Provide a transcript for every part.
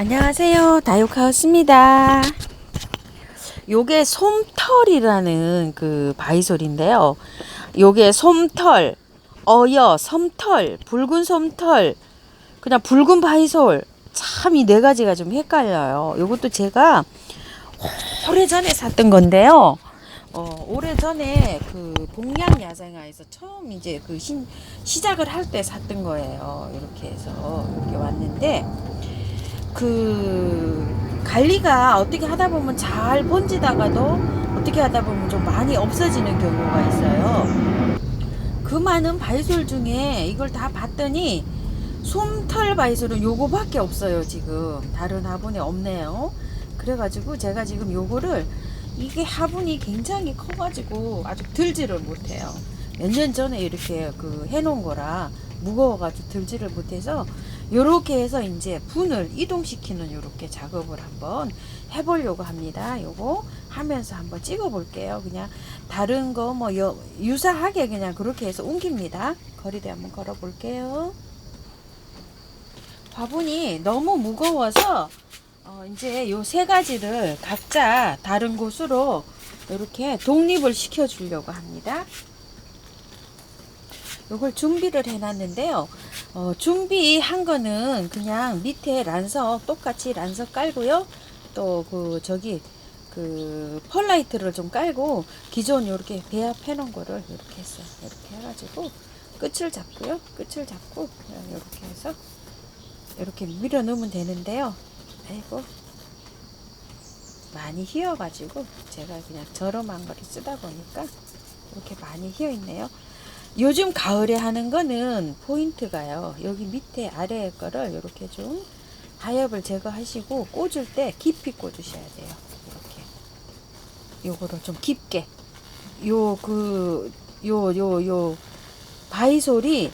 안녕하세요, 다육하우스입니다. 요게 솜털이라는 그 바이솔인데요. 요게 솜털, 어여, 솜털, 붉은 솜털, 그냥 붉은 바이솔. 참 이 네 가지가 좀 헷갈려요. 요것도 제가 오래전에 샀던 건데요. 오래전에 그 복양 야생화에서 처음 이제 그 시작을 할 때 샀던 거예요. 이렇게 해서 이렇게 왔는데, 그 관리가 어떻게 하다 보면 잘 번지다가도 어떻게 하다 보면 좀 많이 없어지는 경우가 있어요. 그 많은 바이솔 중에 이걸 다 봤더니 솜털 바이솔은 요거밖에 없어요. 지금 다른 화분에 없네요. 그래가지고 제가 지금 요거를, 이게 화분이 굉장히 커가지고 아주 들지를 못해요. 몇 년 전에 이렇게 그 해놓은 거라 무거워가지고 들지를 못해서 요렇게 해서 이제 분을 이동시키는 요렇게 작업을 한번 해보려고 합니다. 요거 하면서 한번 찍어 볼게요. 그냥 다른 거 뭐 유사하게 그냥 그렇게 해서 옮깁니다. 거리대 한번 걸어 볼게요. 화분이 너무 무거워서 이제 요 세 가지를 각자 다른 곳으로 이렇게 독립을 시켜 주려고 합니다. 요걸 준비를 해 놨는데요. 준비한 거는 그냥 밑에 란석, 똑같이 란석 깔고요. 또 그 펄라이트를 좀 깔고 기존 요렇게 배합해 놓은 거를 이렇게 했어요. 이렇게 해가지고 끝을 잡고요. 끝을 잡고 이렇게 해서 이렇게 밀어 넣으면 되는데요. 아이고, 많이 휘어가지고 제가 그냥 저렴한 거를 쓰다 보니까 이렇게 많이 휘어 있네요. 요즘 가을에 하는 거는 포인트가요. 여기 밑에 아래 거를 이렇게 좀 하엽을 제거하시고 꽂을 때 깊이 꽂으셔야 돼요. 이렇게 요거를 좀 깊게, 요 바이솔이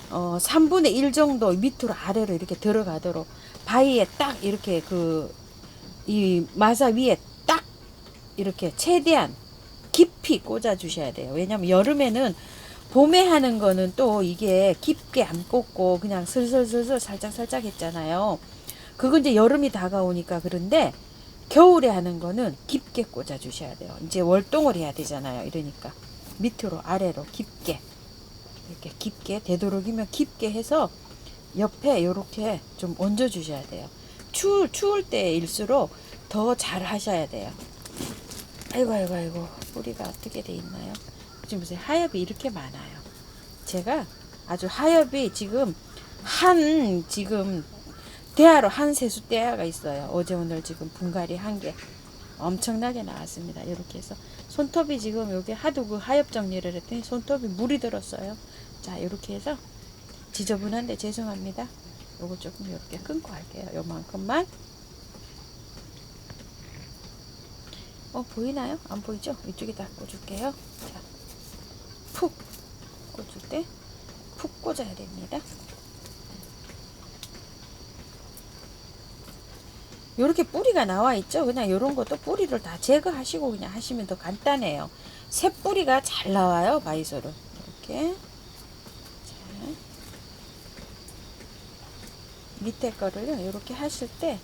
3분의 1 정도 밑으로 아래로 이렇게 들어가도록 바위에 딱 이렇게 이 마사 위에 딱 이렇게 최대한 깊이 꽂아 주셔야 돼요. 왜냐면 여름에는, 봄에 하는 거는 또 이게 깊게 안 꽂고 그냥 슬슬슬슬 살짝살짝 했잖아요. 그건 이제 여름이 다가오니까. 그런데 겨울에 하는 거는 깊게 꽂아 주셔야 돼요. 이제 월동을 해야 되잖아요. 이러니까 밑으로 아래로 깊게, 이렇게 깊게, 되도록이면 깊게 해서 옆에 이렇게 좀 얹어 주셔야 돼요. 추울 때일수록 더 잘 하셔야 돼요. 아이고, 뿌리가 어떻게 돼 있나요? 지금 보세요. 하엽이 이렇게 많아요. 제가 아주 하엽이 지금 지금 대야로 한 세숫대야가 있어요. 어제 오늘 지금 분갈이 한 게 엄청나게 나왔습니다. 이렇게 해서 손톱이 지금 여기 하도 그 하엽 정리를 했더니 손톱이 물이 들었어요. 자, 이렇게 해서 지저분한데 죄송합니다. 요거 조금 이렇게 끊고 할게요. 요만큼만. 보이나요? 안 보이죠? 이쪽에다 꽂을게요. 자, 푹 꽂을 때 푹 꽂아야 됩니다. 요렇게 뿌리가 나와 있죠? 그냥 요런 것도 뿌리를 다 제거하시고 그냥 하시면 더 간단해요. 새 뿌리가 잘 나와요, 바이솔은. 이렇게. 자, 밑에 거를요, 요렇게 하실 때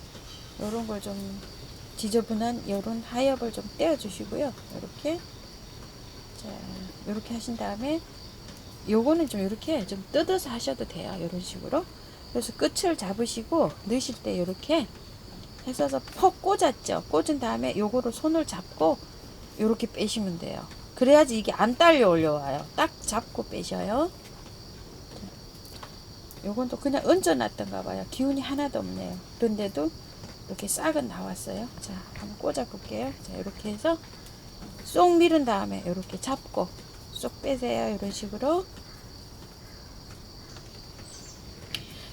요런 걸 좀 지저분한 요런 하엽을 좀 떼어 주시고요. 이렇게. 자, 요렇게 하신 다음에 요거는 좀 이렇게 좀 뜯어서 하셔도 돼요. 이런 식으로. 그래서 끝을 잡으시고 넣으실 때 이렇게 해서 퍽 꽂았죠. 꽂은 다음에 요거를 손을 잡고 이렇게 빼시면 돼요. 그래야지 이게 안 딸려 올려와요. 딱 잡고 빼셔요. 요건 또 그냥 얹어놨던가 봐요. 기운이 하나도 없네요. 그런데도 이렇게 싹은 나왔어요. 자, 한번 꽂아 볼게요. 자, 이렇게 해서 쏙 밀은 다음에 이렇게 잡고 쏙 빼세요. 이런 식으로.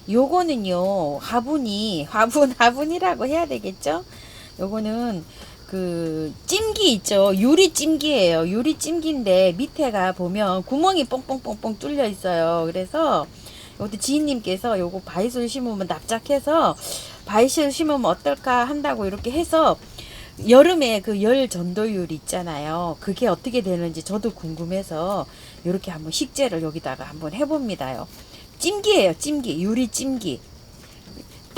요거는요, 화분이라고 해야 되겠죠? 요거는 그 찜기 있죠? 유리 찜기예요. 유리 찜기인데 밑에가 보면 구멍이 뽕뽕뽕뽕 뚫려 있어요. 그래서 요것도 지인님께서 요거 바이솔 심으면 납작해서 바이솔 심으면 어떨까 한다고 이렇게 해서, 여름에 그 열 전도율 있잖아요. 그게 어떻게 되는지 저도 궁금해서 이렇게 한번 식재를 여기다가 한번 해봅니다요. 찜기예요, 찜기. 유리 찜기.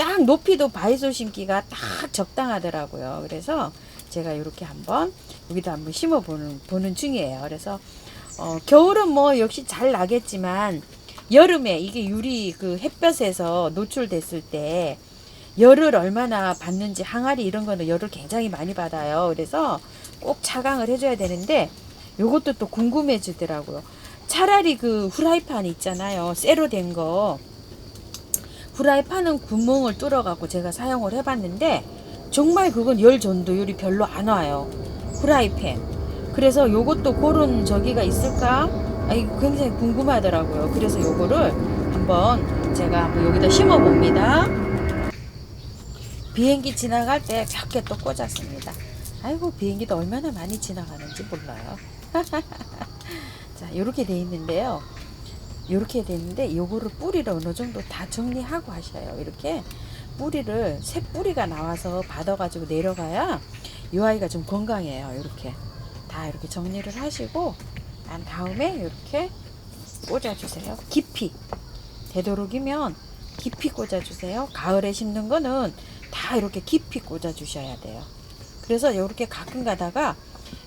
딱 높이도 바이솔 심기가 딱 적당하더라고요. 그래서 제가 이렇게 한번 여기다 한번 심어 보는 중이에요. 그래서 겨울은 뭐 역시 잘 나겠지만 여름에 이게 유리 그 햇볕에서 노출됐을 때 열을 얼마나 받는지, 항아리 이런 거는 열을 굉장히 많이 받아요. 그래서 꼭 차광을 해줘야 되는데 요것도 또 궁금해지더라고요. 차라리 그 후라이팬 있잖아요, 쇠로 된 거. 후라이팬은 구멍을 뚫어 갖고 제가 사용을 해봤는데 정말 그건 열 전도율이 별로 안 와요, 후라이팬. 그래서 요것도 그런 저기가 있을까? 이거 굉장히 궁금하더라고요. 그래서 요거를 한번 제가 한번 여기다 심어 봅니다. 비행기 지나갈 때 몇 개 또 꽂았습니다. 아이고, 비행기도 얼마나 많이 지나가는지 몰라요. 자, 이렇게 돼 있는데요. 이렇게 돼 있는데 요거를 뿌리를 어느 정도 다 정리하고 하셔요. 이렇게 뿌리를, 새 뿌리가 나와서 받아가지고 내려가야 이 아이가 좀 건강해요. 이렇게 다 이렇게 정리를 하시고 난 다음에 이렇게 꽂아주세요. 깊이, 되도록이면 깊이 꽂아주세요. 가을에 심는 거는 다 이렇게 깊이 꽂아주셔야 돼요. 그래서 이렇게 가끔 가다가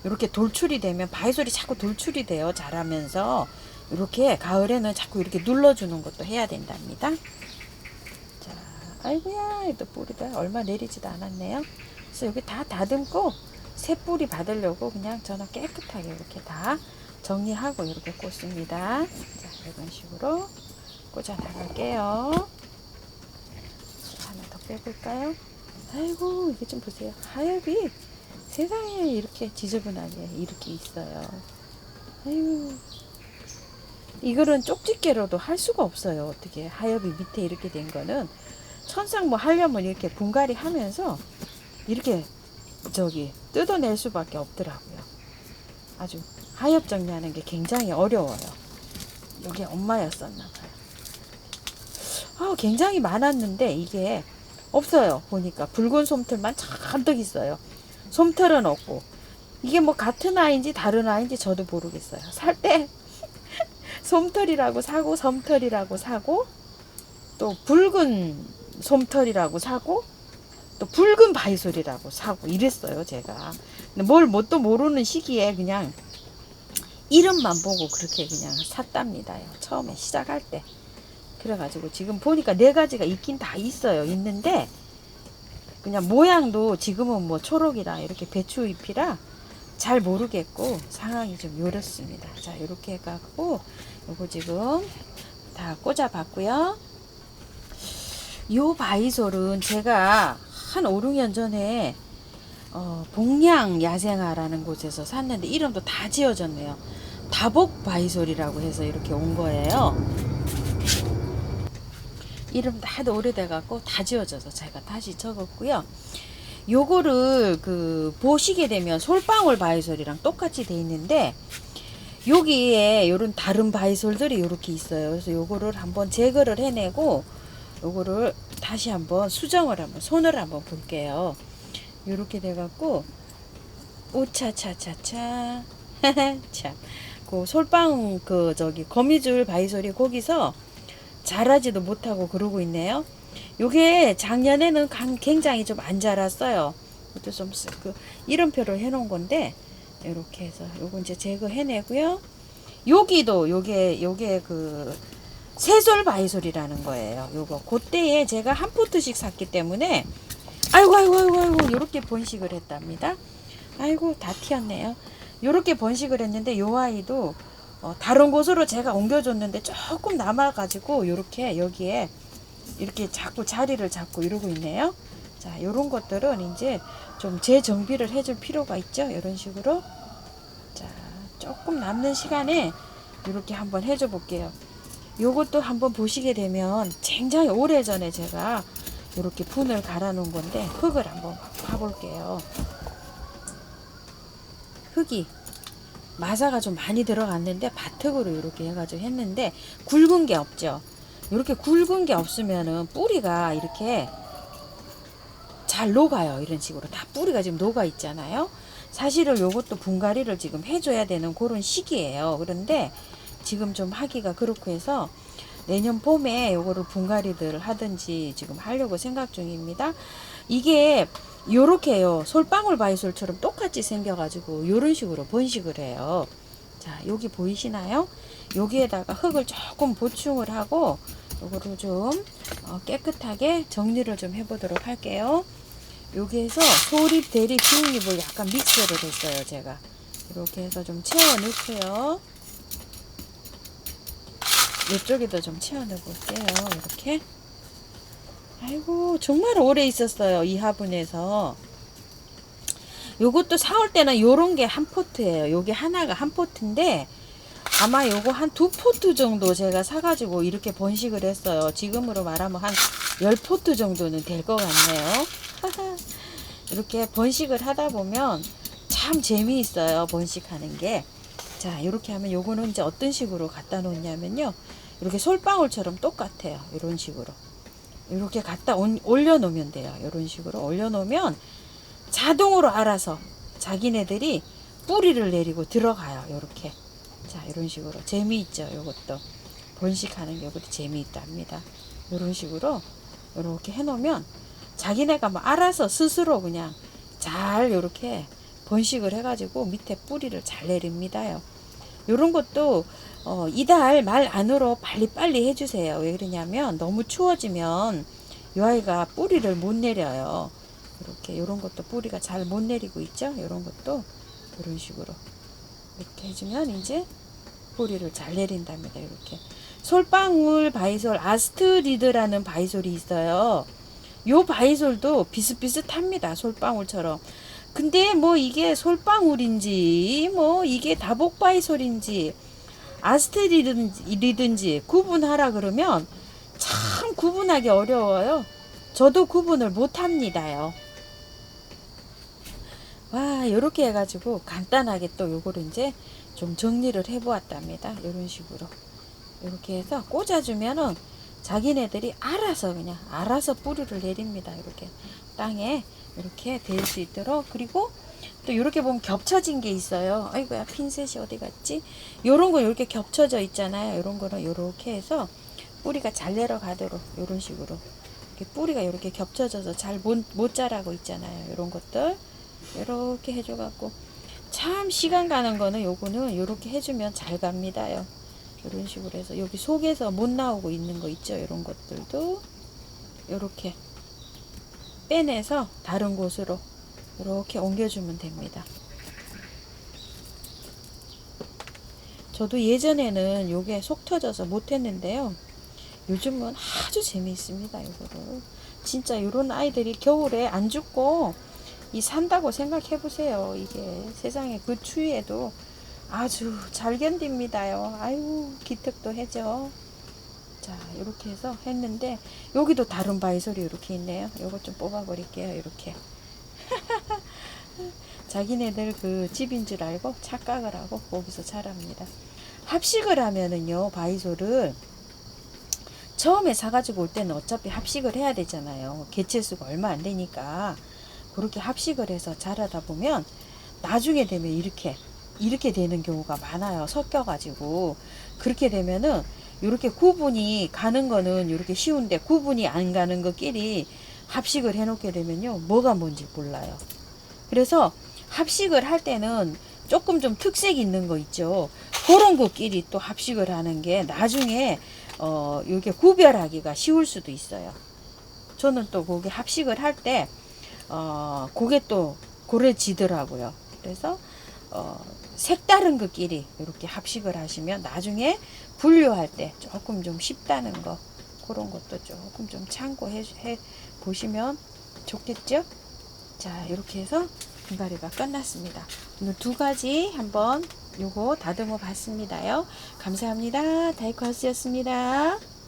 이렇게 돌출이 되면, 바이솔이 자꾸 돌출이 돼요, 자라면서. 이렇게 가을에는 자꾸 이렇게 눌러주는 것도 해야 된답니다. 자, 아이고야, 또 뿌리가 얼마 내리지도 않았네요. 그래서 여기 다 다듬고 새 뿌리 받으려고 그냥 저는 깨끗하게 이렇게 다 정리하고 이렇게 꽂습니다. 자, 이런 식으로 꽂아 나갈게요. 하나 더 빼볼까요? 아이고, 이게 좀 보세요. 하엽이 세상에 이렇게 지저분하게 이렇게 있어요. 아이고, 이거는 쪽집게로도 할 수가 없어요. 어떻게 하엽이 밑에 이렇게 된 거는 천상 뭐 하려면 이렇게 분갈이 하면서 이렇게 저기 뜯어낼 수밖에 없더라고요. 아주 하엽 정리하는 게 굉장히 어려워요. 여기 엄마였었나 봐요. 굉장히 많았는데 이게 없어요. 보니까 붉은 솜털만 잔뜩 있어요. 솜털은 없고, 이게 뭐 같은 아이인지 다른 아이인지 저도 모르겠어요. 살 때 솜털이라고 사고, 섬털이라고 사고, 또 붉은 솜털이라고 사고, 또 붉은 바이솔이라고 사고 이랬어요, 제가. 근데 뭘 뭣도 모르는 시기에 그냥 이름만 보고 그렇게 그냥 샀답니다. 처음에 시작할 때. 그래가지고 지금 보니까 4가지가 있긴 다 있어요. 있는데 그냥 모양도 지금은 뭐 초록이라 이렇게 배추잎이라 잘 모르겠고 상황이 좀 요렇습니다. 자, 이렇게 해갖고 요거 지금 다 꽂아 봤고요. 요 바이솔은 제가 한 5, 6년 전에 봉양 야생화라는 곳에서 샀는데 이름도 다 지어졌네요. 다복 바이솔이라고 해서 이렇게 온 거예요. 이름도 하도 오래돼갖고 다 지어져서 제가 다시 적었고요. 요거를 보시게 되면 솔방울 바이솔이랑 똑같이 돼 있는데 여기에 요런 다른 바이솔들이 요렇게 있어요. 그래서 요거를 한번 제거를 해내고 요거를 다시 한번 수정을 한번 손을 한번 볼게요. 요렇게 돼갖고 오차차차차 참, 그 솔방 거미줄 바이솔이 거기서 자라지도 못하고 그러고 있네요. 요게 작년에는 굉장히 좀 안 자랐어요. 이것도 좀 이름표를 해놓은 건데 이렇게 해서 요거 이제 제거해내고요. 여기도 요게 새솔 바이솔이라는 거예요. 요거 그때에 제가 한 포트씩 샀기 때문에 아이고 요렇게 번식을 했답니다. 아이고, 다 튀었네요. 요렇게 번식을 했는데 요 아이도 다른 곳으로 제가 옮겨줬는데 조금 남아가지고 요렇게 여기에 이렇게 자꾸 자리를 잡고 이러고 있네요. 자, 요런 것들은 이제 좀 재정비를 해줄 필요가 있죠. 이런 식으로. 자, 조금 남는 시간에 이렇게 한번 해줘 볼게요. 요것도 한번 보시게 되면 굉장히 오래전에 제가 이렇게 분을 갈아 놓은 건데 흙을 한번 파볼게요. 흙이 마사가 좀 많이 들어갔는데 밭흙으로 이렇게 해가지고 했는데 굵은 게 없죠. 이렇게 굵은 게 없으면은 뿌리가 이렇게 잘 녹아요. 이런 식으로 다 뿌리가 지금 녹아 있잖아요. 사실은 요것도 분갈이를 지금 해줘야 되는 그런 시기예요. 그런데 지금 좀 하기가 그렇고 해서 내년 봄에 요거를 분갈이들 하든지 지금 하려고 생각 중입니다. 이게 요렇게요. 솔방울 바이솔처럼 똑같이 생겨가지고 요런 식으로 번식을 해요. 자, 여기 보이시나요? 여기에다가 흙을 조금 보충을 하고 요거를 좀 깨끗하게 정리를 좀 해보도록 할게요. 여기에서 소립, 대립, 비움잎을 약간 믹스를 했어요. 제가 이렇게 해서 좀 채워 넣고요. 이쪽에도 좀 채워 넣어 볼게요. 이렇게. 아이고, 정말 오래 있었어요. 이 화분에서. 요것도 사올 때는 요런 게 한 포트예요. 요게 하나가 한 포트인데 아마 요거 한 2포트 정도 제가 사가지고 이렇게 번식을 했어요. 지금으로 말하면 한 10포트 정도는 될 것 같네요. 이렇게 번식을 하다 보면 참 재미있어요. 번식하는 게. 자, 이렇게 하면 요거는 이제 어떤 식으로 갖다 놓냐면요. 이렇게 솔방울처럼 똑같아요. 이런 식으로. 이렇게 갖다 올려 놓으면 돼요. 이런 식으로 올려 놓으면 자동으로 알아서 자기네들이 뿌리를 내리고 들어가요. 이렇게. 자, 이런 식으로. 재미있죠. 요것도. 번식하는 게 요것도 재미있다 합니다. 이런 식으로 이렇게 해 놓으면 자기네가 뭐 알아서 스스로 그냥 잘 이렇게 번식을 해가지고 밑에 뿌리를 잘 내립니다요. 요런 것도 이달 말 안으로 빨리빨리 해주세요. 왜 그러냐면 너무 추워지면 이 아이가 뿌리를 못 내려요. 이렇게 요런 것도 뿌리가 잘 못 내리고 있죠. 요런 것도 이런 식으로 이렇게 해주면 이제 뿌리를 잘 내린답니다. 이렇게 솔방울 바이솔 아스트리드라는 바이솔이 있어요. 요 바이솔도 비슷비슷합니다. 솔방울처럼. 근데 뭐 이게 솔방울인지 뭐 이게 다복 바이솔인지 아스트리든지 구분하라 그러면 참 구분하기 어려워요. 저도 구분을 못합니다요. 와, 요렇게 해가지고 간단하게 또 요거를 이제 좀 정리를 해 보았답니다. 이런 식으로 이렇게 해서 꽂아주면은 자기네들이 알아서 그냥 알아서 뿌리를 내립니다. 이렇게 땅에 이렇게 될 수 있도록. 그리고 또 이렇게 보면 겹쳐진 게 있어요. 아이고야, 핀셋이 어디 갔지? 요런 거 이렇게 겹쳐져 있잖아요. 요런 거는 요렇게 해서 뿌리가 잘 내려가도록 요런 식으로 이렇게 뿌리가 이렇게 겹쳐져서 잘 못 자라고 있잖아요. 요런 것들 이렇게 해줘 갖고 참 시간 가는 거는 요거는 요렇게 해주면 잘 갑니다요. 이런 식으로 해서 여기 속에서 못 나오고 있는 거 있죠. 이런 것들도 이렇게 빼내서 다른 곳으로 이렇게 옮겨주면 됩니다. 저도 예전에는 요게 속 터져서 못했는데요. 요즘은 아주 재미있습니다. 이거를 진짜 이런 아이들이 겨울에 안 죽고 이 산다고 생각해 보세요. 이게 세상에 그 추위에도 아주 잘 견딥니다요. 아유, 기특도 해죠. 자, 이렇게 해서 했는데 여기도 다른 바이솔이 이렇게 있네요. 요거 좀 뽑아 버릴게요. 이렇게. 자기네들 그 집인 줄 알고 착각을 하고 거기서 자랍니다. 합식을 하면은요, 바이솔을 처음에 사가지고 올 때는 어차피 합식을 해야 되잖아요. 개체수가 얼마 안 되니까. 그렇게 합식을 해서 자라다 보면 나중에 되면 이렇게 되는 경우가 많아요. 섞여가지고. 그렇게 되면은 이렇게 구분이 가는 거는 이렇게 쉬운데 구분이 안 가는 것끼리 합식을 해 놓게 되면요, 뭐가 뭔지 몰라요. 그래서 합식을 할 때는 조금 좀 특색 있는 거 있죠. 그런 것끼리 또 합식을 하는 게 나중에 이게 구별하기가 쉬울 수도 있어요. 저는 또 그게 합식을 할 때 그게 또 고래지더라고요. 그래서 색다른 것끼리 이렇게 합식을 하시면 나중에 분류할 때 조금 좀 쉽다는 거, 그런 것도 조금 좀 참고해 보시면 좋겠죠. 자, 이렇게 해서 분갈이가 끝났습니다. 오늘 두 가지 한번 요거 다듬어 봤습니다요. 감사합니다. 다이코하우스였습니다.